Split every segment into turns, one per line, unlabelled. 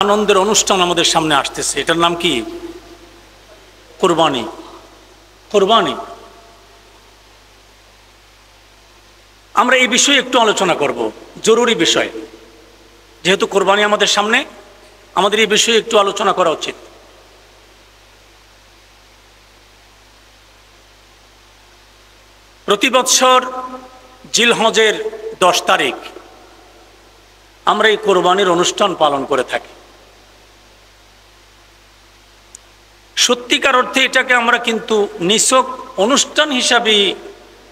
আনন্দের অনুষ্ঠান আমাদের সামনে আসতেছে, এটার নাম কি? কুরবানি। কুরবানি, আমরা এই বিষয়ে একটু আলোচনা করব, জরুরি বিষয়, যেহেতু কুরবানি আমাদের সামনে, আমাদের এই বিষয়ে একটু আলোচনা করা উচিত। প্রতি বৎসর জিলহজের 10 তারিখ আমরা এই কোরবানির অনুষ্ঠান পালন করে থাকি। সত্যিকার অর্থে এটাকে আমরা কিন্তু নিছক অনুষ্ঠান হিসাবেই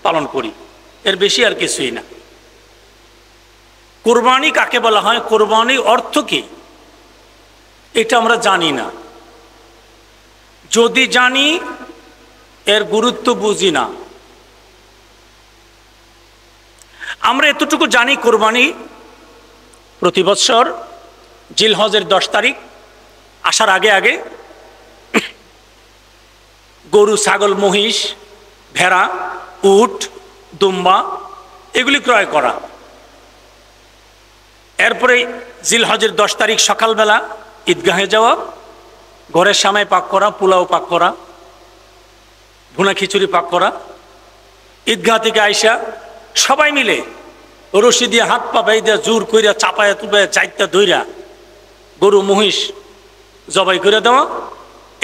পালন করি, এর বেশি আর কিছুই না। কোরবানি কাকে বলা হয়, কোরবানির অর্থ কি, এটা আমরা জানি না। যদি জানি, এর গুরুত্ব বুঝি না। আমরা এতটুকু জানি, কোরবানি প্রতি বৎসর জিলহজের 10 তারিখ আসার আগে আগে গরু, ছাগল, মহিষ, ভেড়া, উট, দুম্বা এগুলি ক্রয় করা। এরপরে জিলহজের 10 তারিখ সকালবেলা ঈদগাহে যাওয়া, ঘরের সামনে পাক করা, পোলাও পাক করা, ভুনা খিচুড়ি পাক করা, ঈদগাহ থেকে আইসা সবাই মিলে রশি দিয়ে হাত পা বাইদা জোর কইরা চাপায়া তুপায়া চাইটা ধইরা গরু মহিষ জবাই করে দেওয়া,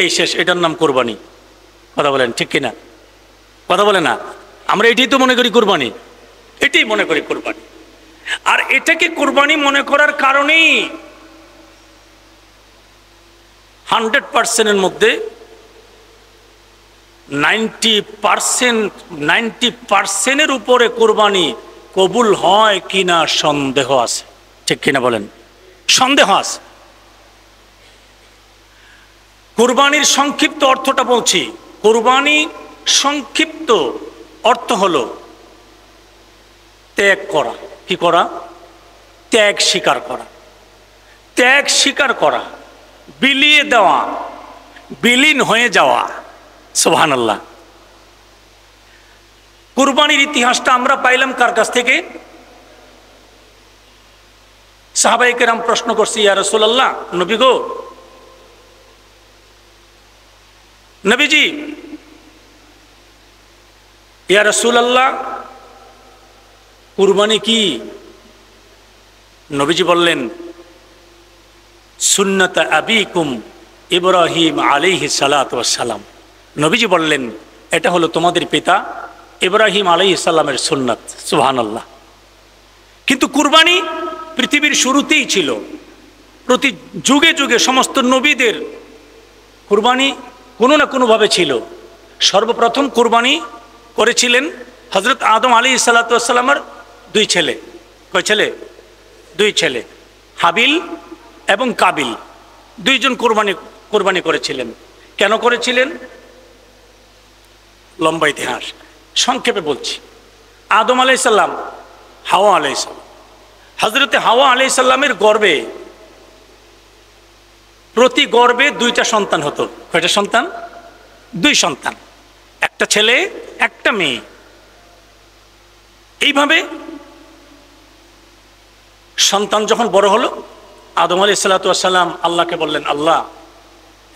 এই শেষ। এটার নাম কোরবানি। কথা বলেন ঠিক কিনা? কথা বলে না? আমরা এটাই তো মনে করি কোরবানি, এটাই মনে করি কোরবানি। আর এটাকে কোরবানি মনে করার কারণেই 100%-এর মধ্যে 90%-এর উপরে কোরবানি কবুল হয় কিনা সন্দেহ আছে। ঠিক কিনা বলেন? সন্দেহ আছে। কোরবানির সংক্ষিপ্ত অর্থটা বলছি। কোরবানি সংক্ষিপ্ত অর্থ হলো ত্যাগ করা। কি করা? ত্যাগ স্বীকার করা। ত্যাগ স্বীকার করা, বিলিয়ে দেওয়া, বিলীন হয়ে যাওয়া। সুবহানাল্লাহ। কুরবানির ইতিহাসটা আমরা পাইলাম কার কাছ থেকে? সাহাবায়ে কেরাম প্রশ্ন করছে, ইয়া রাসূলুল্লাহ, নবী গো, নবীজি, ইয়া রাসূলুল্লাহ, কুরবানি কি? নবীজি বললেন, সুন্নাত আবিকুম ইব্রাহিম আলাইহিস সালাতু ওয়াস সালাম। নবীজি বললেন, এটা হলো তোমাদের পিতা ইব্রাহিম আলাইহিস সালামের সুন্নাত। সুবহানাল্লাহ। কিন্তু কুরবানি পৃথিবীর শুরুতেই ছিল। প্রতি যুগে যুগে সমস্ত নবীদের কুরবানি কোনো না কোনোভাবে ছিল। সর্বপ্রথম কুরবানি করেছিলেন হযরত আদম আলাইহিস সালাতু ওয়াস সালামের 2 ছেলে। কয় ছেলে? 2 ছেলে, হাবিল এবং কাবিল। 2 জন কোরবানি করেছিলেন। কেন করেছিলেন? লম্বা ইতিহাস, সংক্ষেপে বলছি। আদম আলাইহিস সালাম, হাওয়া আলাইহিস সালাম। হযরতে হাওয়া আলাইহিস সালামের গর্ভে, প্রতি গর্ভে 2টা সন্তান হতো। কয়টা সন্তান? 2 সন্তান, একটা ছেলে একটা মেয়ে। এইভাবে সন্তান যখন বড় হলো, আদম আলাইহিস সালাতু ওয়াস সালাম আল্লাহকে বললেন, আল্লাহ,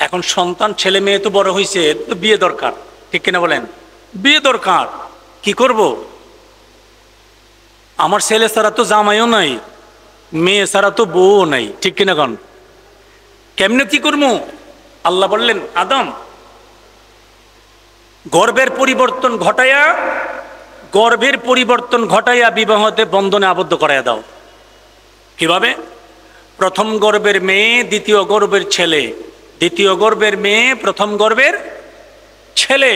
এখন সন্তান ছেলে মেয়ে তো বড় হয়েছে, তো বিয়ে দরকার। ঠিক কিনা বলেন? বিয়ে দরকার। কি করব? আমার ছেলে ছাড়া তো জামাইও নাই, মেয়ে ছাড়া তো বউও নাই। ঠিক কিনা কন? কেমনে কি করবো? আল্লাহ বললেন, আদম, গর্ভের পরিবর্তন ঘটাইয়া বিবাহতে বন্ধনে আবদ্ধ করাইয়া দাও। কিভাবে? প্রথম গর্ভের মেয়ে দ্বিতীয় গর্ভের ছেলে, দ্বিতীয় গর্ভের মেয়ে প্রথম গর্ভের ছেলে,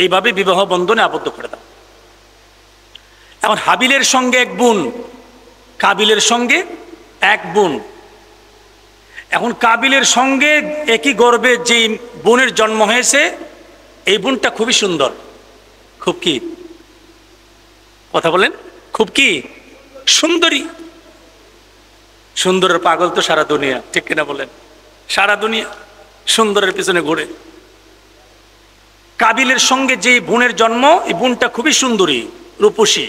এইভাবে বিবাহ বন্ধনে আবদ্ধ করে দাও। এখন হাবিলের সঙ্গে 1 বোন, কাবিলের সঙ্গে 1 বোন। এখন কাবিলের সঙ্গে একই গর্ভে যেই বোনের জন্ম হয়েছে, এই বোনটা খুবই সুন্দর। খুব কি? কথা বলেন। খুব কি? সুন্দরী। সুন্দরের পাগল তো সারা দুনিয়া। ঠিক কিনা বলেন? সারা দুনিয়া সুন্দরের পিছনে ঘুরে। কাবিলের সঙ্গে যেই বোনের জন্ম, এই বোনটা খুবই সুন্দরী, রূপসী।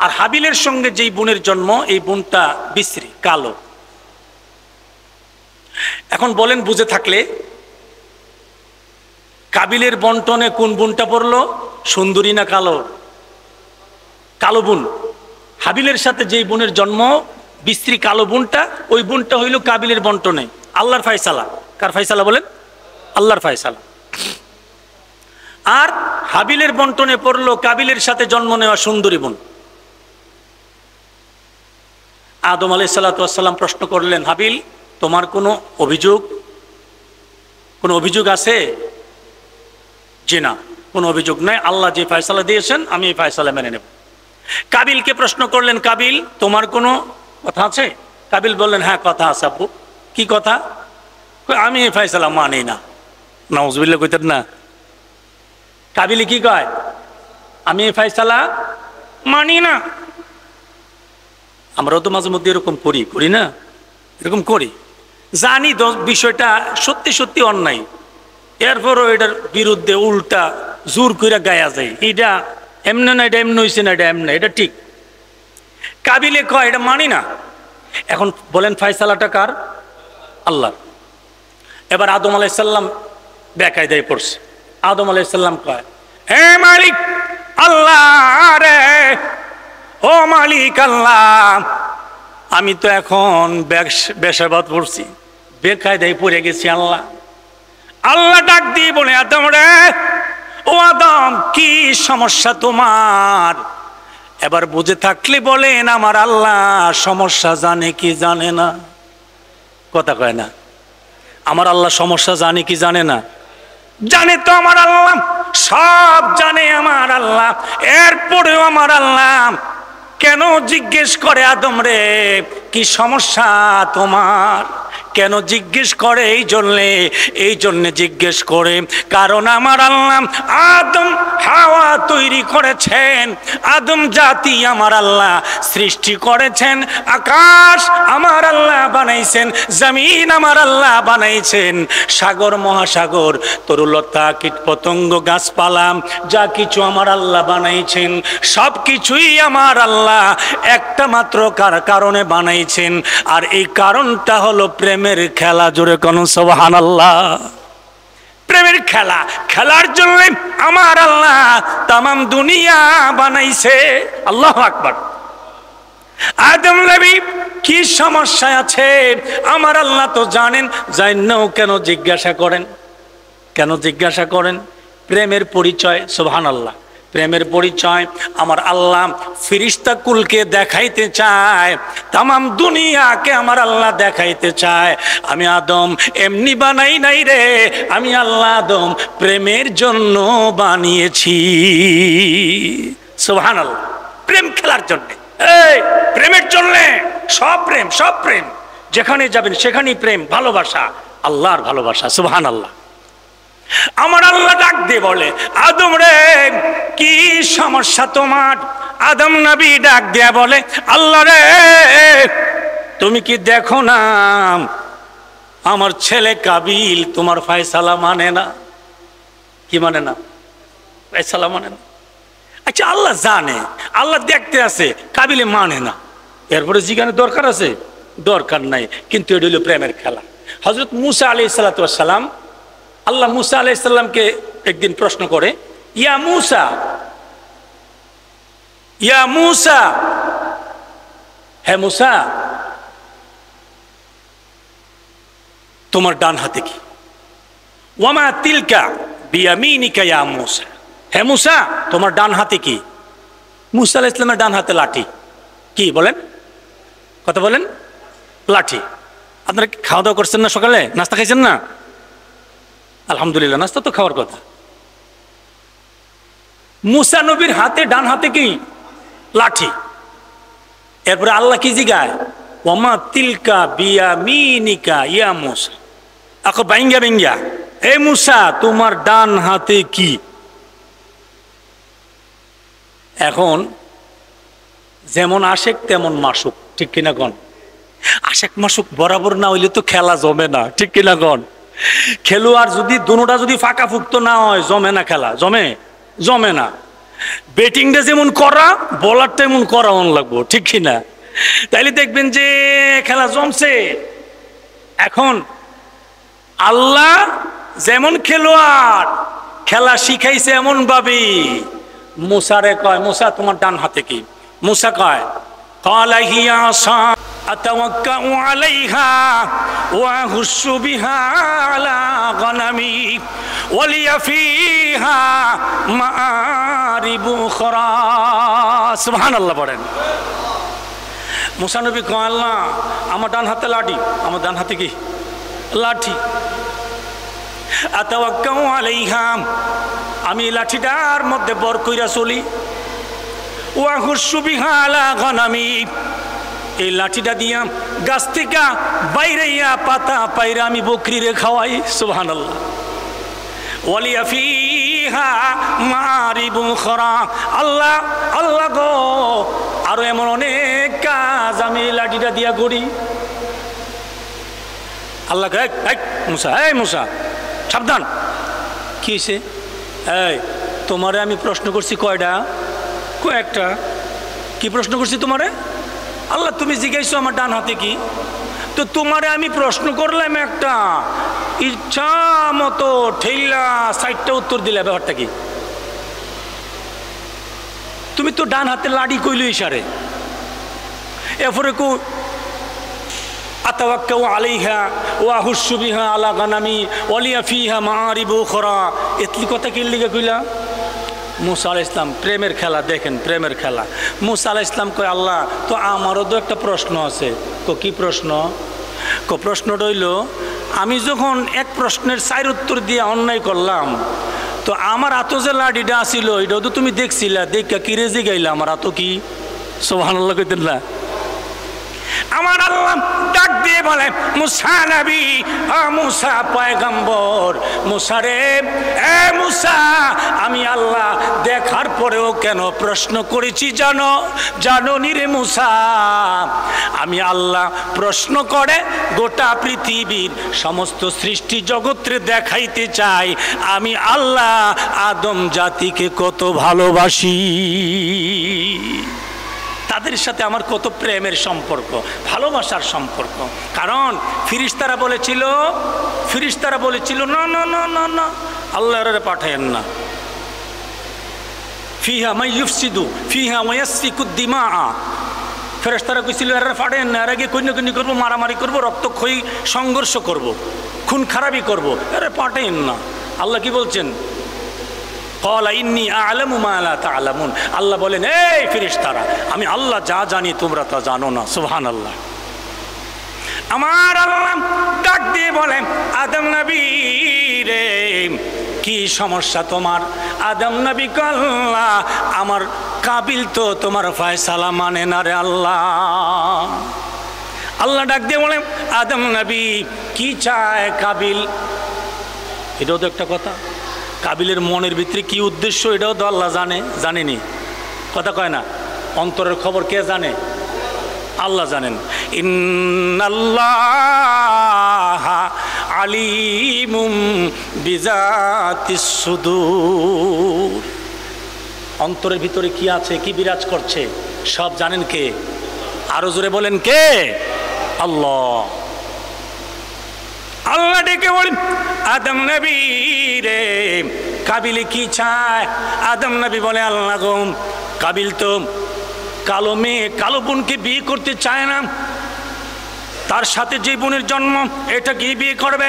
আর হাবিলের সঙ্গে যেই বোনের জন্ম, এই বোনটা বিশ্রী, কালো। এখন বলেন বুঝে থাকলে, কাবিলের বন্টনে কোন বোনটা পড়লো? সুন্দরী না কালো? কালো বোন। হাবিলের সাথে যেই বোনের জন্ম, বিস্ত্রী কালো বোনটা, ওই বোনটা হইল কাবিলের বন্টনে। আল্লাহর ফায়সালা। কার ফায়সালা বলেন? আল্লাহর ফায়সালা। আর হাবিলের বন্টনে পড়লো কাবিলের সাথে জন্ম নেওয়া সুন্দরী বোন। আদম আলাইহিস সালাতু ওয়াস সালাম প্রশ্ন করলেন, হাবিল, তোমার কোনো অভিযোগ আছে? জি না, কোনো অভিযোগ নাই, আল্লাহ যে ফয়সালা দিয়েছেন আমি এই ফয়সালা মেনে নেব। কাবিলকে প্রশ্ন করলেন, কাবিল, তোমার কোনো কথা আছে? কাবিল বললেন, হ্যাঁ কথা আছে আব্বু। কি কথা? আমি এই ফয়সালা মানি না। নাউজুবিল্লাহ কইতেন না? কাবিল কি কয়? আমি এই ফয়সালা মানি না। আমরাও তো মাঝে মধ্যে এরকম করি না? এরকম করি, জানি বিষয়টা সত্যি সত্যি অন্যায়, এরপরও এটার বিরুদ্ধে উল্টা জোর করে গায়া যায়, এটা এমনি না, এটা এমনি হয়েছে না, এটা এমনি, এটা ঠিক। কাবিলে কয় এটা মানি না। এখন বলেন ফয়সালাটা কার? আল্লাহ। এবার আদম আলাইহিস সালাম বেকায়দায় পড়ছে। আদম আলাইহিস সালাম কয়, হে মালিক আল্লাহ রে, ও মালিক আল্লাহ, আমি তো এখন বেশাবাদ পড়ছি, বেকায়দায় পড়ে গেছি আল্লাহ। আল্লাহ ডাক দিয়ে বলে, আদম রে, ও আদম, কি সমস্যা তোমার? এবার বুঝে থাকলে বলেন, আমার আল্লাহ সমস্যা জানে কি জানে না? কথা কয় না। আমার আল্লাহ সমস্যা জানে কি জানে না? জানে তো আমার আল্লাহ, সব জানে আমার আল্লাহ। এরপরেও আমার আল্লাহ কেন জিজ্ঞেস করে, আদম রে, কি সমস্যা তোমার? কেন জিজ্ঞেস করে? এই জন্যে জিজ্ঞেস করে কারণ আমার আল্লাহ আদম হাওয়া তৈরি করেছেন, আদম জাতি আমার আল্লাহ সৃষ্টি করেছেন, আকাশ আমার আল্লাহ বানাইছেন, জমিন আমার আল্লাহ বানাইছেন, সাগর মহাসাগর, তরুলতা, কীট পতঙ্গ, গাছপালা, যা কিছু আমার আল্লাহ বানাইছেন, সব কিছুই আমার আল্লাহ একটা মাত্র কারণে বানাইছেন। আর এই কারণটা হলো প্রেমের খেলা। জোরে কোন সুবহানাল্লাহ। প্রেমের খেলা, খেলার জন্য আমার আল্লাহ তামাম দুনিয়া বানাইছে। আল্লাহু আকবার। আদম নবী কি সমস্যা আছে আমার আল্লাহ তো জানেন, জানেনও কেন জিজ্ঞাসা করেন? কেন জিজ্ঞাসা করেন? প্রেমের পরিচয়। সুবহানাল্লাহ। প্রেমের পরিচয় আমার আল্লাহ ফেরেশতা কুলকে দেখাইতে চায়, তামাম দুনিয়াকে আমার আল্লাহ দেখাইতে চায়, আমি আদম এমনি বানাই নাই রে, আমি আল্লাহ আদম প্রেমের জন্য বানিয়েছি। সুবহানাল্লাহ। প্রেম খেলার জন্য, এই প্রেমের জন্য, সব প্রেম, যেখানে যাবেন সেখানেই প্রেম, ভালোবাসা, আল্লাহর ভালোবাসা। সুবহানাল্লাহ। আমার আল্লাহ ডাক দিয়ে বলে, আদম রে, কি সমস্যা তোমার? আদম নবী ডাক দিয়ে বলে, আল্লাহ রে, তুমি কি দেখো না আমার ছেলে কাবিল তোমার ফয়সালা মানে না? কি মানে না? ফয়সালা মানে না। আচ্ছা, আল্লাহ জানে, আল্লাহ দেখতে আছে, কাবিলে মানে না, এরপরে জিজ্ঞাসা দরকার আছে? দরকার নাই। কিন্তু এটা হলো প্রেমের খেলা। হযরত মূসা আলাইহিস সালাতু ওয়াস সালাম, আল্লাহ মূসা আলাইহিস সালামকে একদিন প্রশ্ন করে, ইয়া মূসা, ইয়া মূসা, হে মূসা, তোমার ডান হাতে কি? ওয়ামা তিলকা বিয়ামিনিকা ইয়া মূসা, হে মূসা, তোমার ডান হাতে কি? মূসা আলাইহিস সালামের ডান হাতে লাঠি। কি বলেন? কথা বলেন। লাঠি। আপনারা খাওয়া দাওয়া করছেন না? সকালে নাস্তা খাইছেন না? আলহামদুলিল্লাহ, নাস্তা তো খাওয়ার কথা। মূসা নবীর হাতে, ডান হাতে কি? লাঠি। এরপরে আল্লাহ কি জিগায়? ওয়ামা তিলকা বিয়ামিনিকা ইয়া মূসা, আকো বাইঙ্গা, এ মূসা, তোমার ডান হাতে কি? এখন যেমন আশেক তেমন মাসুক, ঠিক কিনা কন? আশেক মাসুক বরাবর না হইলে তো খেলা জমে না, ঠিক কিনা কন? খেলোয়াড় যদি দুটোটা যদি ফাঁকা ফুক্ত না হয়, জমে না খেলা, জমে না। ব্যাটিংটা যেমন করা, বোলারটা এমন করা মন লাগবো, ঠিক কিনা? তাইলে দেখবেন যে খেলা জমছে। এখন আল্লাহ যেমন খেলোয়াড় খেলা শিখাইছে এমন ভাবে মুসারে কয়, মুসা তোমার ডান হাতে কি? মুসা কয় ক্বালা হিয়া আসা আতাওয়াক্কাউ আলাইহা ওয়া হুসু বিহা আলা গনামি ওয়ালিয়া ফিহা মাআরিবু উখরা। সুবহানাল্লাহ পড়েন। মুসা নবী কয় আল্লাহ আমার ডান হাতে লাঠি, আমার ডান হাতে কি? লাঠি। আতাওয়াক্কাউ আলাইহা, আমি লাঠিটার মধ্যে বর কইরা চলি। ওয়া হুসু বিহা আলা গনামি, এই লাঠিটা দিয়া গাছ থেকে বাইরাইয়া পাতা পাইরা আমি বকরিরে খাওয়াই। সুবহানাল্লাহ। ওয়ালিয়া ফিহা মারিবু উখরা, আল্লাহ আল্লাহ গো আরো এমন অনেক কাজ আমি লাঠিটা দিয়া করি। আল্লাহ কয় মুসা, এই মুসা সাবধান। কি হয়েছে? এই তোমারে আমি প্রশ্ন করছি কয়টা? কয়েকটা। কি প্রশ্ন করছি তোমারে? আল্লাহ তুমি জিজ্ঞাসা আমার ডান হাতে কি, তো তোমারে আমি প্রশ্ন করলাম একটা, ইচ্ছা মতো ঠেলা সাইডটা উত্তর দিলে, ব্যাপারটা কি? তুমি তো ডান হাতে লাড়ি কইল ইশারে, এরপরে কো আতাওয়াক্কাউ আলাইহা ওয়া হুসু বিহা আলা গানামি ওয়ালিয়া ফিহা মাআরিবু উখরা, এতলি কথা কি লিগে কইলা? মুসা আলাইহিস সালাম প্রেমের খেলা দেখেন, প্রেমের খেলা। মুসা আলাইহিস সালাম কয় আল্লাহ তো আমারও তো একটা প্রশ্ন আছে। কি প্রশ্ন? প্রশ্নটা হইল আমি যখন এক প্রশ্নের 4 উত্তর দিয়ে অন্যায় করলাম, তো আমার হাতে যে লাঠিটা আসিল এটাও তো তুমি দেখছিলা, দেখা কি রেজে গাইলা আমার হাতে কি? সুবহানাল্লাহ কইতেন না? আমার আল্লাহ ডাক দিয়ে বলে মুসা নবী, মুসা পয়গম্বর, মুসা রে, এ মুসা আমি আল্লাহ দেখার পরেও কেন প্রশ্ন করেছি জানো? জানো নি রে মুসা? আমি আল্লাহ প্রশ্ন করে গোটা পৃথিবীর সমস্ত সৃষ্টি জগৎরে দেখাইতে চাই আমি আল্লাহ আদম জাতিকে কত ভালোবাসি, তাদের সাথে আমার কত প্রেমের সম্পর্ক, ভালোবাসার সম্পর্ক। কারণ ফিরিস্তারা বলেছিল না না না না না আল্লাহরে পাঠায়েন না, ফিহা মাই ইউফসিদু ফিহা ওয়া ইয়াসফিকুদ দিমা। ফেরেশতারা কইছিল এরা পাঠায়েন না, এর আগে কইনি করবো, মারামারি করবো, রক্তক্ষয়ী সংঘর্ষ করব, খুন খারাপি করবো, এরা পাঠায়েন না। আল্লাহ কি বলছেন? ক্বালা ইন্নী আ'লামু মা লা তা'লামুন। আল্লাহ বলেন এই ফেরেশতারা আমি আল্লাহ যা জানি তোমরা তা জানো না। সুবহানাল্লাহ। আমার আল্লাহ ডাক দিয়ে বলেন আদম নবী রে কি সমস্যা তোমার? আদম নবী আল্লাহ আমার কাবিল তো তোমার ফয়সালা মানে না রে আল্লাহ। আল্লাহ ডাক দিয়ে বলেন আদম নবী কি চায় কাবিল? এটাও তো একটা কথা, কাবিলের মনের ভিতরে কি উদ্দেশ্য এটাও তো আল্লাহ জানেনি, কথা কয় না। অন্তরের খবর কে জানে? আল্লাহ জানেন। ইন্নাল্লাহা আলিমুম বিজাতিস সুদূর, অন্তরের ভিতরে কি আছে, কি বিরাজ করছে সব জানেন কে? আরো জোরে বলেন কে? আল্লাহ। আল্লাহ ডেকে বলেন আদম নবী রে কাবিল কি চায়? আদম নবী বলে আল্লাহ গো কাবিল তো কালো মেয়ে, কালো বোনকে বিয়ে করতে চায় না, তার সাথে যে বোনের জন্ম এটা কি বিয়ে করবে?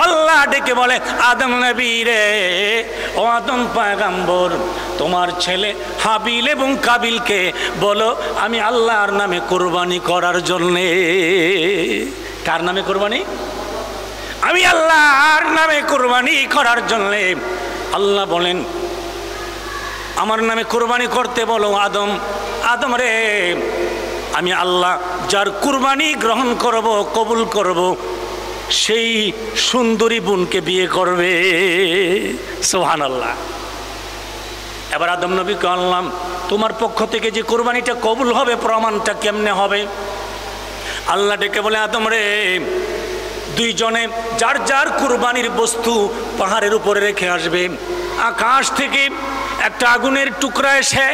আল্লাহ ডেকে বলে আদম নবী রে, ও আদম পয়গম্বর তোমার ছেলে হাবিল এবং কাবিলকে বলো আমি আল্লাহর নামে কোরবানি করার জন্যে। কার নামে কোরবানি? আমি আল্লাহর নামে কোরবানি করার জন্য। আল্লাহ বলেন আমার নামে কোরবানি করতে বলো আদম। আদম রে আমি আল্লাহ যার কোরবানি গ্রহণ করব, কবুল করব, সেই সুন্দরী বোনকে বিয়ে করবে। সুবহানাল্লাহ। এবার আদম নবীকে আনলাম, তোমার পক্ষ থেকে যে কোরবানিটা কবুল হবে প্রমাণটা কেমনে হবে? আল্লাহ ডেকে বলে আদম রে দুইজনে যার যার কুরবানির বস্তু পাহাড়ের উপরে রেখে আসবে। আকাশ থেকে একটা আগুনের টুকরা এসে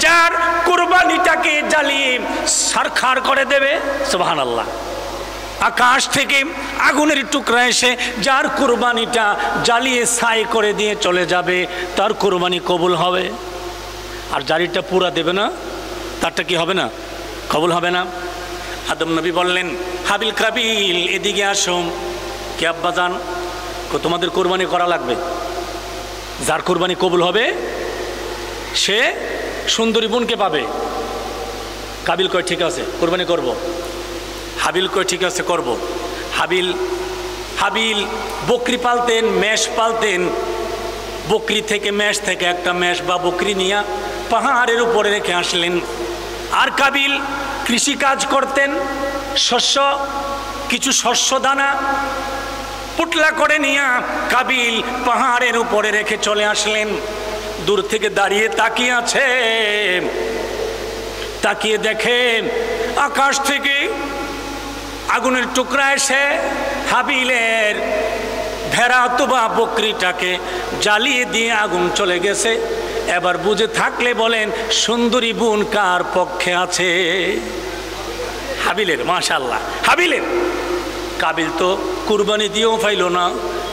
যার কুরবানিটাকে জ্বালিয়ে ছারখার করে দেবে। সুবহানাল্লাহ। আকাশ থেকে আগুনের টুকরা এসে যার কুরবানিটা জ্বালিয়ে ছাই করে দিয়ে চলে যাবে তার কুরবানি কবুল হবে, আর যারিটা পুরা দেবে না তারটা কি হবে না? কবুল হবে না। আদম নবী বললেন, হাবিল কাবিল এদিকে আসো। কে আব্বাজান? তোমাদের কোরবানি করা লাগবে, যার কোরবানি কবুল হবে সে সুন্দরী বোনকে পাবে। কাবিল কয় ঠিক আছে কোরবানি করব। হাবিল কয় ঠিক আছে করব। হাবিল বকরি পালতেন, মেষ পালতেন। বকরি থেকে মেষ থেকে একটা মেষ বা বকরি নিয়ে পাহাড়ের উপরে রেখে আসলেন। আর কাবিল কৃষি কাজ করতেন, কিছু শস্য দানা পুটলা করে নিয়ে কাবিল পাহাড়ের উপরে রেখে চলে আসলেন। দূর থেকে দাঁড়িয়ে তাকিয়ে আছে, তাকিয়ে দেখেন আকাশ থেকে আগুনের টুকরা এসে হাবিলের ভেড়া অথবা বকরিটাকে জ্বালিয়ে দিয়ে আগুন চলে গেছে। এবার বুঝে থাকলে বলেন সুন্দরী বোন কার পক্ষে আছে? হাবিলের। মাশাআল্লাহ, হাবিলের। কাবিল তো কুরবানি দিয়েও পাইল না।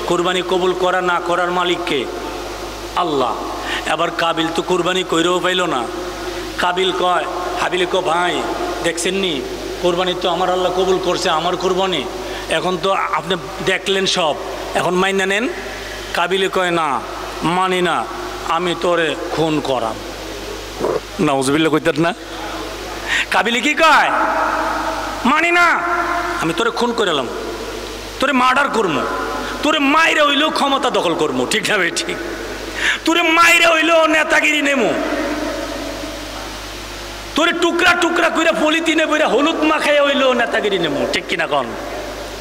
কুরবানি কবুল করা না করার মালিককে? আল্লাহ। এবার কাবিল তো কুরবানি কইরেও পাইল না। কাবিল কয়, হাবিল কয় ভাই দেখছেন নি কোরবানি তো আমার আল্লাহ কবুল করছে, আমার কোরবানি এখন তো আপনি দেখলেন সব, এখন মাইনা নেন। কাবিলে কয় না মানি না, আমি তোরে খুন করাম। নাউজুবিল্লাহ কইতেন না? কাবিলে কি কয়? মানি না, আমি তোরে খুন করলাম, তোরে মার্ডার করবো, তোরে মাইরে হইলেও ক্ষমতা দখল করবো। ঠিক না ভাই? ঠিক। তোরে মাইরে হইলেও নেতাগিরি নেমো, তোরে টুকরা টুকরা করে পলিথিনে বইরা হলুদ মাখাই হইলেও নেতাগিরি নেমো। ঠিক কিনা কন?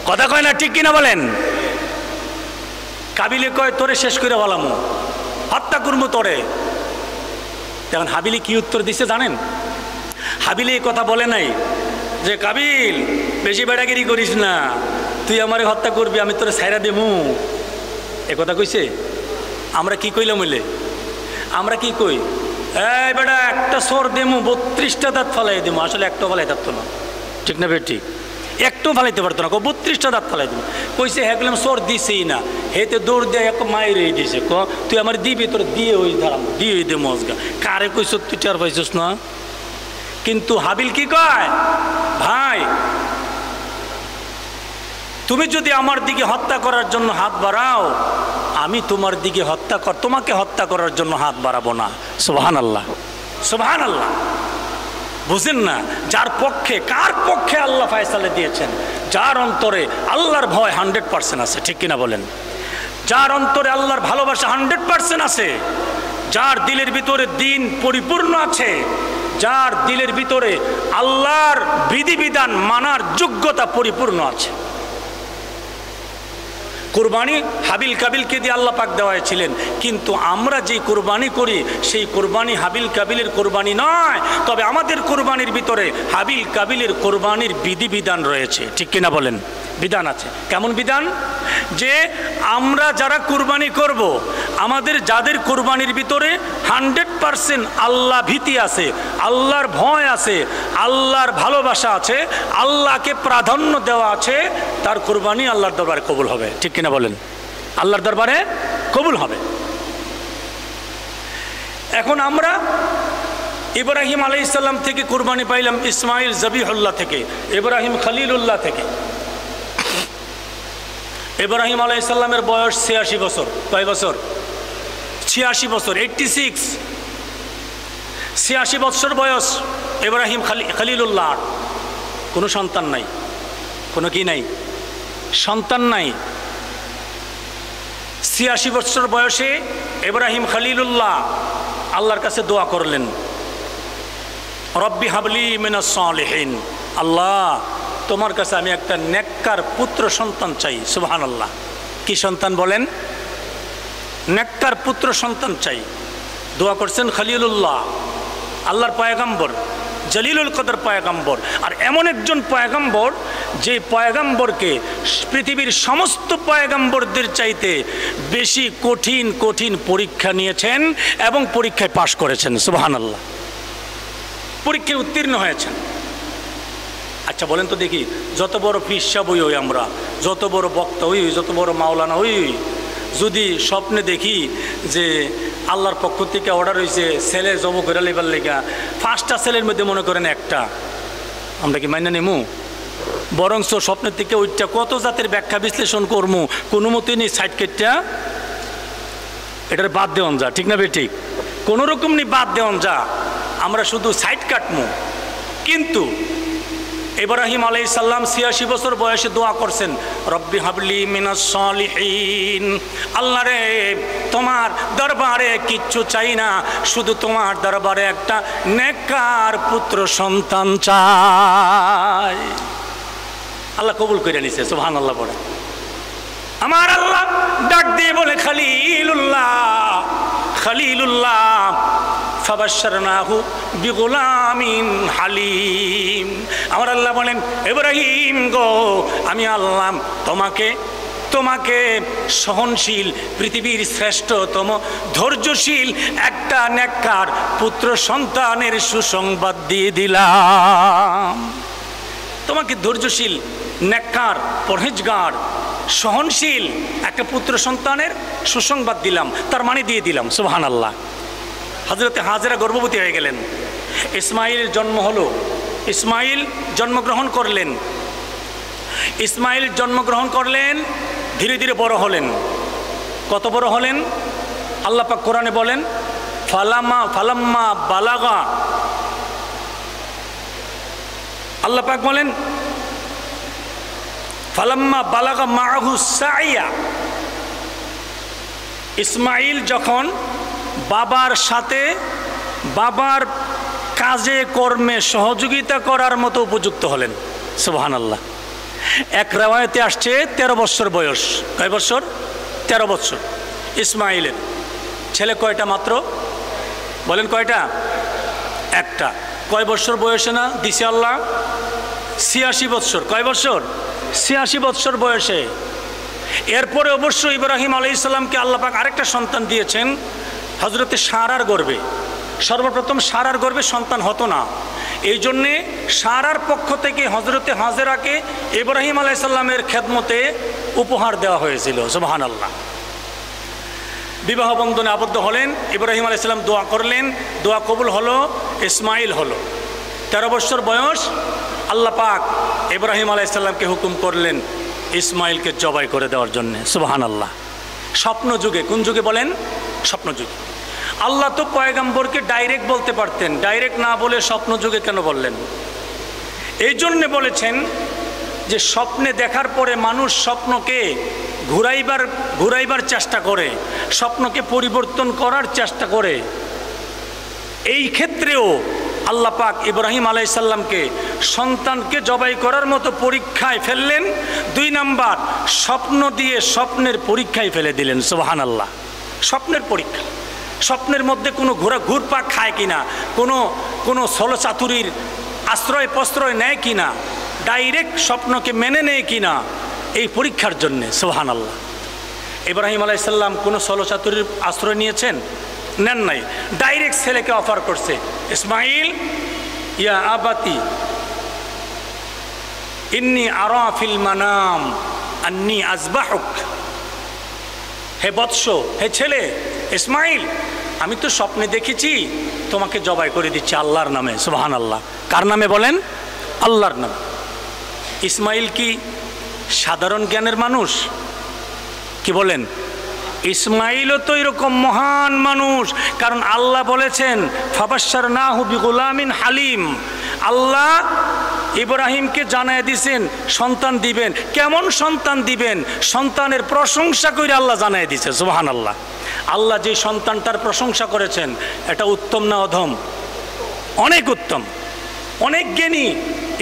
কথা কয় না? ঠিক কিনা বলেন? কাবিলে কয় তোরে শেষ করে বলামো, হত্যা করবো তোরে। তখন হাবিলে কি উত্তর দিছে জানেন? হাবিলে এই কথা বলে নাই যে কাবিল বেশি বেড়াগিরি করিস না, তুই আমারে হত্যা করবি, আমি তোরে ছাইরা দেবো। এ কথা কইছে? আমরা কি কইলাম হইলে? আমরা কি কই? এই বেটা একটা সর দেমু 32টা দাঁত ফালাই দেবো। আসলে একটাও ফালাই থাকতো না। ঠিক না বেটি? একটাও ফালাইতে পারতো না। 32টা দাঁত ফালাই দেবো কইছে। হ্যাঁ গেলাম সর দিছেই না, হেতে দৌড় দিয়ে এক মাইরে দিছে। তুই আমার দিবি, তোর দিয়ে ওই ধারাম দিয়ে দে মজগা। কারে কইস তুই টের পাইছিস না? কিন্তু হাবিল কি কয়? ভাই তুমি যদি আমার দিকে হত্যা করার জন্য হাত বাড়াও, আমি তোমার দিকে তোমাকে হত্যা করার জন্য হাত বাড়াবো না। সুবহানাল্লাহ, সুবহানাল্লাহ। বুঝেন না? যার পক্ষে, কার পক্ষে আল্লাহ ফয়সালা দিয়েছেন? যার অন্তরে আল্লাহর ভয় 100% আছে। ঠিক কিনা বলেন? যার অন্তরে আল্লাহর ভালোবাসা 100% আছে, যার দিলের ভিতরে দিন পরিপূর্ণ আছে, যার দিলের ভিতরে আল্লাহর বিধিবিধান মানার যোগ্যতা পরিপূর্ণ আছে। কুরবানি হাবিল কাবিলকে দিয়ে আল্লাহ পাক দেওয়াইছিলেন, কিন্তু আমরা যে কুরবানি করি সেই কুরবানি হাবিল কাবিলের কুরবানি নয়। তবে আমাদের কুরবানির ভিতরে হাবিল কাবিলের কুরবানির বিধিবিধান রয়েছে। ঠিক কিনা বলেন? বিধান আছে। কেমন বিধান? যে আমরা যারা কুরবানি করব, আমাদের যাদের কুরবানির ভিতরে 100% আল্লাহ ভীতি আছে, আল্লাহর ভয় আছে, আল্লাহর ভালোবাসা আছে, আল্লাহকে প্রাধান্য দেওয়া আছে, তার কুরবানি আল্লাহর দরবারে কবুল হবে। ঠিক কিনা বলেন? আল্লাহর দরবারে কবুল হবে। এখন আমরা ইব্রাহিম আলাইহিস সালাম থেকে কুরবানি পাইলাম, ইসমাইল জবিহুল্লাহ থেকে, ইব্রাহিম খলিলুল্লাহ থেকে। ইব্রাহিম আলাইহিস সালামের বয়স 86 বছর। কয় বছর? 86 বছর, 86। 86 বছর বয়স ইব্রাহিম খলিলুল্লাহ। কোনো সন্তান নাই, কোনো কি নাই? সন্তান নাই। 86 বছর বয়সে ইব্রাহিম খলিলুল্লাহ আল্লাহর কাছে দোয়া করলেন, রব্বি হাবলি মিনাস সালিহিন। আল্লাহ তোমার কাছে আমি একটা নেককার পুত্র সন্তান চাই। সুবহানাল্লাহ। কি সন্তান বলেন? নেককার পুত্র সন্তান চাই। দোয়া করছেন খলিলুল্লাহ, আল্লাহর পয়গম্বর, জলিলুল কদর পয়গম্বর। আর এমন একজন পয়গম্বর যে পয়গম্বরকে পৃথিবীর সমস্ত পয়গম্বরদের চাইতে বেশি কঠিন কঠিন পরীক্ষা নিয়েছেন এবং পরীক্ষায় পাশ করেছেন। সুবহানাল্লাহ। পরীক্ষায় উত্তীর্ণ হয়েছেন। আচ্ছা বলেন তো দেখি, যত বড় পীর সাহেব হই আমরা, যত বড় বক্তা হই, যত বড় মাওলানা হই, যদি স্বপ্নে দেখি যে আল্লাহর পক্ষ থেকে অর্ডার হয়েছে ছেলে জব করে লেবার লেগা, 5টা ছেলের মধ্যে মনে করেন একটা, আমরা কি মাইনা নেমু? বরঞ্চ স্বপ্নের থেকে ওইটা কত জাতের ব্যাখ্যা বিশ্লেষণ করবো, কোনো মতেই নেই সাইড কেটটা এটার বাদ দেওয়ান যা, ঠিক না বে ঠিক? কোনো রকম নেই বাদ দেওয়ান যা, আমরা শুধু সাইড কাটমু। কিন্তু ইব্রাহিম আলাইহিস সালাম 86 বছর বয়সে দোয়া করছেন, রব্বি হাবলি মিনাস সালিহিন, আল্লাহ রে তোমার দরবারে কিচ্ছু চাই না, শুধু তোমার দরবারে একটা নেককার পুত্র সন্তান চাই। আল্লাহ কবুল করে নিছে, সুবহানাল্লাহ পড়ে। আমার আল্লাহ ডাক দিয়ে বলে খলিলুল্লাহ, খলিলুল্লাহ, ফাবাশশারনাহু বিগুলামিন হালিম। আমার আল্লাহ বলেন, ইব্রাহিম গো, আমি আল্লাহ তোমাকে সহনশীল, পৃথিবীর শ্রেষ্ঠতম ধৈর্যশীল একটা নেককার পুত্র সন্তানের সুসংবাদ দিয়ে দিলাম। তোমাকে ধৈর্যশীল, নেককার, পরহেজগার, সহনশীল একটা পুত্র সন্তানের সুসংবাদ দিলাম, তার মানে দিয়ে দিলাম। সুবহানাল্লাহ। হযরতে হাজেরা গর্ভবতী হয়ে গেলেন, ইসমাইল জন্ম হলো, ইসমাইল জন্মগ্রহণ করলেন, ইসমাইল জন্মগ্রহণ করলেন, ধীরে ধীরে বড় হলেন। কত বড় হলেন? আল্লাহ পাক কোরআনে বলেন, ফালাম্মা বালাগা, আল্লাহ পাক বলেন ফালাম্মা বালাগা মাআহু সাইয়া, ইসমাইল যখন বাবার সাথে বাবার কাজে কর্মে সহযোগিতা করার মতো উপযুক্ত হলেন। সুবহানাল্লাহ। এক রিওয়ায়াতে আসছে 13 বছর বয়স। কয় বছর? 13 বছর। ইসমাইলের ছেলে কয়টা মাত্র? বলেন কয়টা? একটা। কয় বছর বয়সে না দিছে আল্লাহ? 86 বছর। কয় বছর? 86 বছর বয়সে। এরপরে অবশ্য ইব্রাহিম আলাইহিস সালামকে আল্লাহ পাক আরেকটা সন্তান দিয়েছেন, হযরতে সারার গর্ভে। সর্বপ্রথম সারার গর্ভে সন্তান হতো না, এই জন্যে সারার পক্ষ থেকে হযরতে হাজেরাকে ইব্রাহিম আলাইহিস সালামের খেদমতে উপহার দেওয়া হয়েছিল। সুবহানাল্লাহ। বিবাহ বন্ধনে আবদ্ধ হলেন, ইব্রাহিম আলাইহিস সালাম দোয়া করলেন, দোয়া কবুল হলো, ইসমাইল হলো। 13 বছর বয়স, আল্লাহ পাক ইব্রাহিম আলাইহিস সালামকে হুকুম করলেন ইসমাইলকে জবাই করে দেওয়ার জন্য। সুবহানাল্লাহ। স্বপ্ন যুগে, কোন যুগে বলেন? স্বপ্ন যুগে। আল্লাহ তো পয়গম্বরকে ডাইরেক্ট বলতে পারতেন, ডাইরেক্ট না বলে স্বপ্ন যুগে কেন বললেন? এই জন্যে বলেছেন যে স্বপ্নে দেখার পরে মানুষ স্বপ্নকে ঘুরাইবার চেষ্টা করে, স্বপ্নকে পরিবর্তন করার চেষ্টা করে। এই ক্ষেত্রেও আল্লাহ পাক ইব্রাহিম আলাইহিস সালামকে সন্তানকে জবাই করার মতো পরীক্ষায় ফেললেন। 2 নাম্বার, স্বপ্ন দিয়ে স্বপ্নের পরীক্ষায় ফেলে দিলেন। সুবহানাল্লাহ। স্বপ্নের পরীক্ষা, স্বপ্নের মধ্যে কোনো ঘুরপাক খায় কিনা, কোনো ছলচাতুরির আশ্রয় প্রশ্রয় নেয় কিনা, ডাইরেক্ট স্বপ্নকে মেনে নেয় কিনা, এই পরীক্ষার জন্যে। সুবহানাল্লাহ। ইব্রাহিম আলাইহিস সালাম কোনো ছলচাতুরির আশ্রয় নিয়েছেন? নেন নাই। ডাইরেক্ট ছেলেকে অফার করছে, ইসমাইল ইয়া আবাতি ইন্নী আরা ফিল মানাম আন্নী আযবাহুক, হে বৎস, হে ছেলে ইসমাইল, আমি তো স্বপ্নে দেখেছি তোমাকে জবাই করে দিচ্ছি আল্লাহর নামে। সুবহানাল্লাহ। কার নামে বলেন? আল্লাহর নামে। ইসমাইল কি সাধারণ জ্ঞানের মানুষ? কি বলেন? ইসমাইলও তো এরকম মহান মানুষ, কারণ আল্লাহ বলেছেন ফাবাশশারনাহু বিগুলামিন হালিম। আল্লাহ ইব্রাহিমকে জানায় দিয়েছেন সন্তান দিবেন। কেমন সন্তান দিবেন? সন্তানের প্রশংসা করে আল্লাহ জানায় দিয়েছে। সুবহানাল্লাহ। আল্লাহ যে সন্তানটার প্রশংসা করেছেন, এটা উত্তম না অধম? অনেক উত্তম, অনেক জ্ঞানী।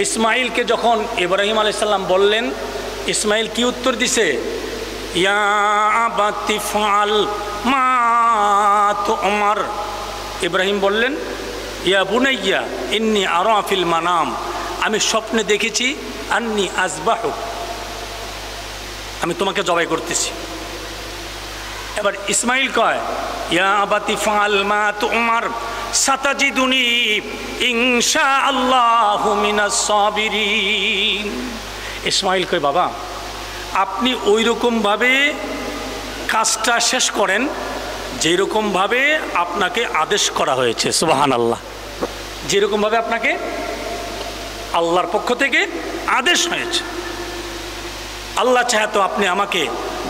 ইসমাইলকে যখন ইব্রাহিম আলাইহিস সালাম বললেন, ইসমাইল কি উত্তর দিছে? ইয়া আবাতি ফাল মা তুমার। ইব্রাহিম বললেন, ইয়া বুনাইয়া ইন্নী আরা ফিল মানাম, আমি স্বপ্নে দেখেছি আন্নী আযবাহুক, আমি তোমাকে জবাই করতেছি। এবার ইসমাইল কয়, ইয়া আবাতি ফাল মা তুমার, সাতাজিদুনি ইনশাআল্লাহু মিনাস সাবিরিন। ইসমাইল কই, বাবা আপনি ওই রকমভাবে কাজটা শেষ করেন যেরকমভাবে আপনাকে আদেশ করা হয়েছে। সুবহানাল্লাহ। যেরকমভাবে আপনাকে আল্লাহর পক্ষ থেকে আদেশ হয়েছে। আল্লাহ চাহে তো আপনি আমাকে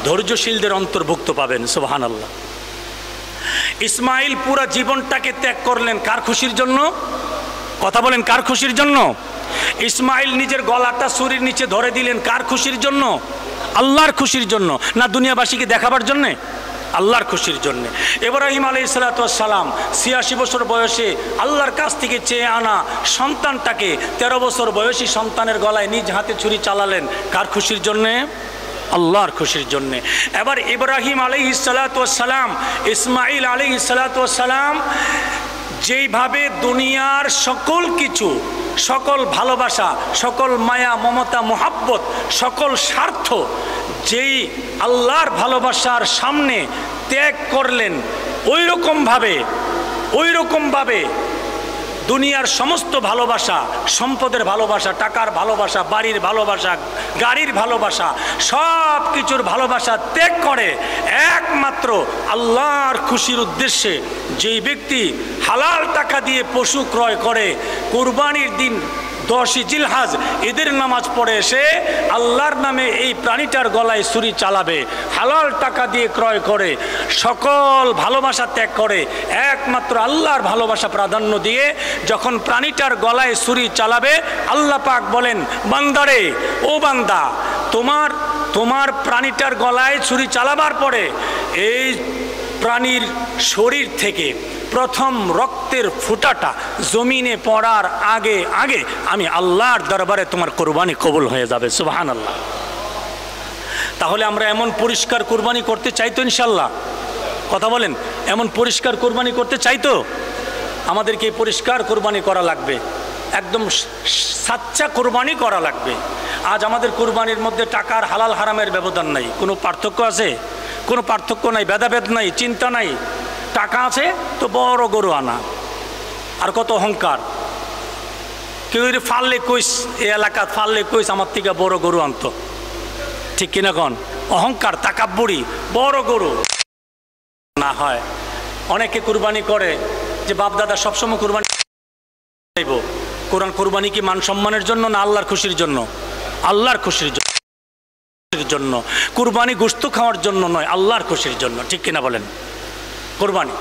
ধৈর্যশীলদের অন্তর্ভুক্ত পাবেন। সুবহানাল্লাহ। ইসমাইল পুরা জীবনটাকে ত্যাগ করলেন কার খুশির জন্য? কথা বলেন, কার খুশির জন্য? ইসমাইল নিজের গলাটা ছুরির নিচে ধরে দিলেন কার খুশির জন্য? আল্লাহর খুশির জন্য, না দুনিয়াবাসীকে দেখাবার জন্যে? আল্লাহর খুশির জন্য। ইব্রাহিম আলাইহিস সালাম ৮৬ বছর বয়সে আল্লাহর কাছ থেকে চেয়ে আনা সন্তানটাকে ১৩ বছর বয়সী সন্তানের গলায় নিজ হাতে ছুরি চালালেন কার খুশির জন্যে? আল্লাহর খুশির জন্যে। এবার ইব্রাহিম আলাইহিস সালাম, ইসমাইল আলাইহিস সালাম যেইভাবে দুনিয়ার সকল কিছু, সকল ভালোবাসা, সকল মায়া মমতা মোহাব্বত, সকল স্বার্থ যেই আল্লাহর ভালোবাসার সামনে ত্যাগ করলেন, ওই রকমভাবে দুনিয়ার সমস্ত ভালোবাসা, সম্পদের ভালোবাসা, টাকার ভালোবাসা, বাড়ির ভালোবাসা, গাড়ির ভালোবাসা, সব কিছুর ভালোবাসা ত্যাগ করে একমাত্র আল্লাহর খুশির উদ্দেশ্যে যেই ব্যক্তি হালাল টাকা দিয়ে পশু ক্রয় করে, কুরবানির দিন 10ই জিলহজ ঈদের নামাজ পড়ে এসে আল্লাহর নামে এই প্রাণীটার গলায় ছুরি চালাবে, হালাল টাকা দিয়ে ক্রয় করে, সকল ভালোবাসা ত্যাগ করে একমাত্র আল্লাহর ভালোবাসা প্রাধান্য দিয়ে যখন প্রাণীটার গলায় ছুরি চালাবে, আল্লাহ পাক বলেন, বান্দারে, ও বান্দা, তোমার প্রাণীটার গলায় ছুরি চালাবার পরে এই প্রাণীর শরীর থেকে প্রথম রক্তের ফোঁটাটা জমিনে পড়ার আগে আগে আমি আল্লাহর দরবারে তোমার কুরবানি কবুল হয়ে যাবে। সুবহানাল্লাহ। তাহলে আমরা এমন পরিষ্কার কুরবানি করতে চাই তো ইনশাল্লাহ? কথা বলেন, এমন পরিষ্কার কুরবানি করতে চাই তো? আমাদেরকে পরিষ্কার কুরবানি করা লাগবে, একদম সাচ্চা কুরবানি করা লাগবে। আজ আমাদের কুরবানির মধ্যে টাকার হালাল হারামের ব্যবধান নাই, কোনো পার্থক্য আছে? কোনো পার্থক্য নাই, ভেদাভেদ নাই, চিন্তা নাই। টাকা আছে তো বড় গরু আনা, আর কত অহংকার। কেউ ফাললে কইস, এই এলাকা ফাললে কইস আমার থেকে বড় গরু আনতো, ঠিক কিনা কন? অহংকার, তাকাব্বুরি, বড় গরু না হয়। অনেকে কুরবানি করে যে বাপদাদা সবসময় কুরবানি চাইব। কোরআন কুরবানি কি মান সম্মানের জন্য না আল্লাহর খুশির জন্য? আল্লাহর খুশির জন্য। কুরবানি গোশত খাওয়ার জন্য নয়, আল্লাহর খুশির জন্য, ঠিক কিনা বলেন? কোরবানি,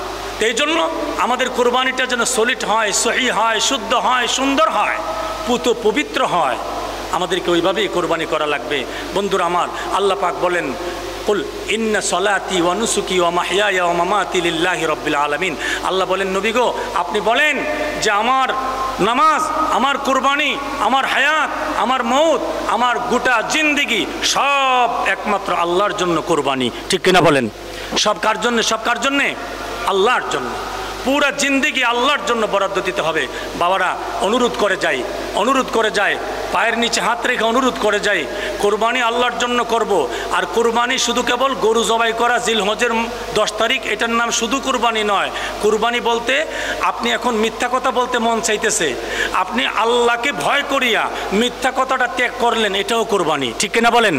এই জন্য আমাদের কোরবানিটা যেন সলিড হয়, সহি হয়, শুদ্ধ হয়, সুন্দর হয়, পবিত্র হয়, আমাদেরকে ওইভাবেই কোরবানি করা লাগবে। বন্ধুরা আমার, আল্লাহ পাক বলেন, কুল ইন্না সলাতি ওয়া নুসুকি ওয়া মাহইয়ায়া ওয়া মামাতি লিল্লাহি রাব্বিল আলামিন। আল্লাহ বলেন, নবী গো, আপনি বলেন যে আমার নামাজ, আমার কুরবানি, আমার হায়াত, আমার মৌত, আমার গোটা জিন্দেগি সব একমাত্র আল্লাহর জন্য কোরবানি, ঠিক কিনা বলেন? সব কার জন্য? সব কার জন্যে? আল্লাহর জন্য। পুরা জিন্দেগি আল্লাহর জন্য বরাদ্দ দিতে হবে। বাবারা, অনুরোধ করে যায়, পায়ের নিচে হাত রেখে অনুরোধ করে যাই, কোরবানি আল্লাহর জন্য করব। আর কোরবানি শুধু কেবল গরু জবাই করা জিলহজের 10 তারিখ, এটার নাম শুধু কোরবানি নয়। কোরবানি বলতে আপনি এখন মিথ্যা কথা বলতে মন চাইতেছে, আপনি আল্লাহকে ভয় করিয়া মিথ্যা কথাটা ত্যাগ করলেন, এটাও কোরবানি, ঠিক কিনা বলেন?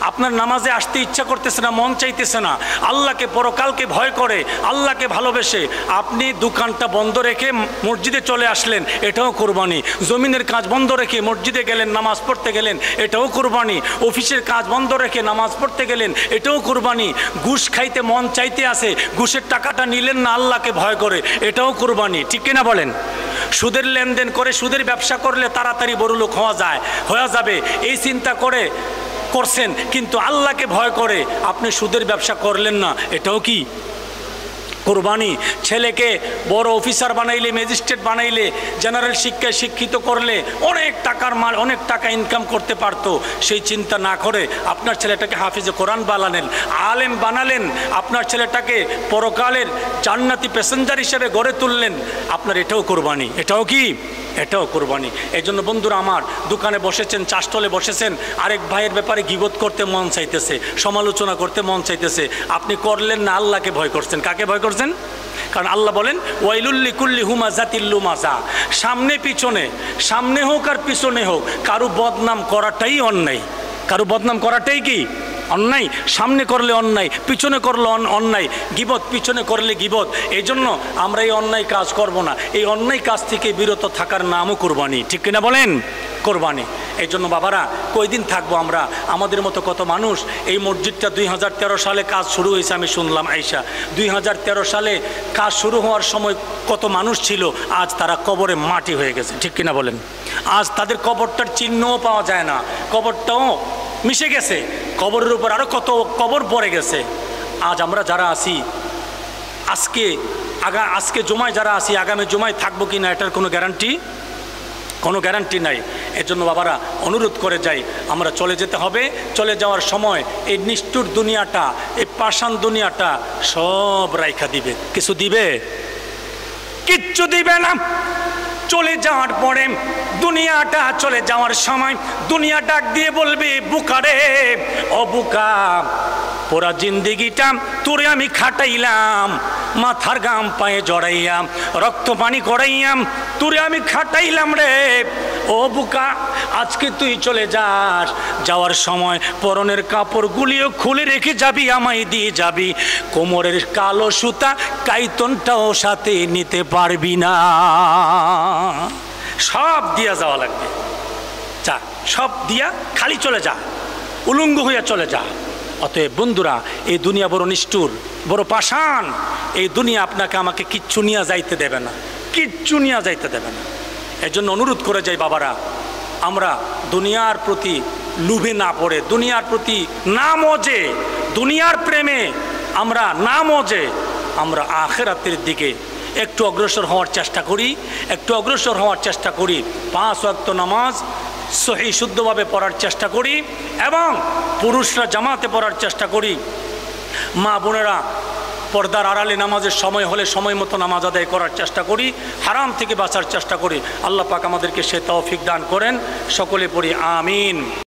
আপনার নামাজে আসতে ইচ্ছা করতেছে না, মন চাইতেছে না, আল্লাহকে পরকালকে ভয় করে, আল্লাহকে ভালোবেসে আপনি দোকানটা বন্ধ রেখে মসজিদে চলে আসলেন, এটাও কোরবানি। জমিনের কাজ বন্ধ রেখে মসজিদে গেলেন, নামাজ পড়তে গেলেন, এটাও কোরবানি। অফিসের কাজ বন্ধ রেখে নামাজ পড়তে গেলেন, এটাও কোরবানি। ঘুষ খাইতে মন চাইতে আসে, ঘুষের টাকাটা নিলেন না আল্লাহকে ভয় করে, এটাও কোরবানি, ঠিক কিনা বলেন? সুদের লেনদেন করে, সুদের ব্যবসা করলে তাড়াতাড়ি বড়লোক হওয়া যাবে, এই চিন্তা করছেন, কিন্তু আল্লাহকে ভয় করে আপনি সুদের ব্যবসা করলেন না, এটাও কি কোরবানি? ছেলেকে বড় অফিসার বানাইলে, ম্যাজিস্ট্রেট বানাইলে, জেনারেল শিক্ষায় শিক্ষিত করলে অনেক টাকার মাল, অনেক টাকা ইনকাম করতে পারতো, সেই চিন্তা না করে আপনার ছেলেটাকে হাফিজে কোরআন বানালেন, আলেম বানালেন, আপনার ছেলেটাকে পরকালের জান্নাতি প্যাসেঞ্জার হিসেবে গড়ে তুললেন, আপনার এটাও কোরবানি। এটাও কি? এটাও কোরবানি। এই জন্য বন্ধুরা আমার, দোকানে বসেছেন, চাষটলে বসেছেন, আরেক ভাইয়ের ব্যাপারে গীবত করতে মন চাইতেছে, সমালোচনা করতে মন চাইতেছে, আপনি করলেন না, আল্লাহকে ভয় করছেন। কাকে ভয় করছেন? কারণ আল্লাহ বলেন ওয়াইলুল লিকুল্লি হুমাযাতিল লুমাযা, সামনে পিছনে, সামনে হোক আর পিছনে হোক, কারো বদনাম করাটাই অন্যায়। কারো বদনাম করাটাই কি অন্যায়? সামনে করলে অন্যায়, পিছনে করলে অন্যায়, গীবত পিছনে করলে গীবত। এই জন্য আমরা এই অন্যায় কাজ করব না। এই অন্যায় কাজ থেকে বিরত থাকার নামও কোরবানি, ঠিক কিনা বলেন? কোরবানি। এই জন্য বাবারা, কয়দিন থাকবো আমরা? আমাদের মতো কত মানুষ, এই মসজিদটা 2013 সালে কাজ শুরু হয়েছে, আমি শুনলাম আইসা 2013 সালে কাজ শুরু হওয়ার সময় কত মানুষ ছিল, আজ তারা কবরে মাটি হয়ে গেছে, ঠিক কিনা বলেন? আজ তাদের কবরটার চিহ্নও পাওয়া যায় না, কবরটাও মিশে গেছে, কবরের উপর আরও কত কবর পড়ে গেছে। আজ আমরা যারা আছি, আজকে জুমায় যারা আছি, আগামী জুমায় থাকবো কি না এটার কোনো গ্যারান্টি নাই। এর জন্য বাবারা অনুরোধ করে যাই, আমরা চলে যেতে হবে। চলে যাওয়ার সময় এই নিষ্ঠুর দুনিয়াটা, এই পাষাণ দুনিয়াটা সব রাইখা দিবে। কিছু দিবে? কিচ্ছু দিবে না। চলে যাওয়ার পরে, দুনিয়াটা চলে যাওয়ার সময় দুনিয়া ডাক দিয়ে বলবে, বুকারে ও বুকা, পুরা জিন্দিগিটা তোরে আমি খাটাইলাম, মাথার গাম পায়ে জড়াইয়াম, রক্ত পানি করাইয়াম, তোরে আমি খাটাইলাম রে। ও বুকা, আজকে তুই চলে যাস, যাওয়ার সময় পরনের কাপড়গুলিও খুলে রেখে যাবি, আমায় দিয়ে যাবি, কোমরের কালো সুতা কাইতনটাও সাথে নিতে পারবি না, সব দিয়া যাওয়া লাগবে। যা, সব দিয়া খালি চলে যা, উলঙ্গ হইয়া চলে যা। অতএব বন্ধুরা, এই দুনিয়া বড় নিষ্ঠুর, বড় পাষাণ। এই দুনিয়া আপনাকে আমাকে কিচ্ছু নিয়ে যাইতে দেবে না, কিচ্ছু নিয়ে যাইতে দেবে না। এর জন্য অনুরোধ করে যাই বাবারা, আমরা দুনিয়ার প্রতি লোভে না পড়ে, দুনিয়ার প্রতি না মজে, দুনিয়ার প্রেমে আমরা না মজে, আমরা আখিরাতের দিকে একটু অগ্রসর হওয়ার চেষ্টা করি, একটু অগ্রসর হওয়ার চেষ্টা করি। 5 ওয়াক্ত নামাজ সহি শুদ্ধভাবে পড়ার চেষ্টা করি, এবং পুরুষরা জামাতে পড়ার চেষ্টা করি। মা বোনেরা পর্দার আড়ালে নামাজের সময় হলে সময় মতো নামাজ আদায় করার চেষ্টা করি, হারাম থেকে বাঁচার চেষ্টা করি। আল্লাহ পাক আমাদেরকে সে তৌফিক দান করেন। সকলে পড়ি আমিন।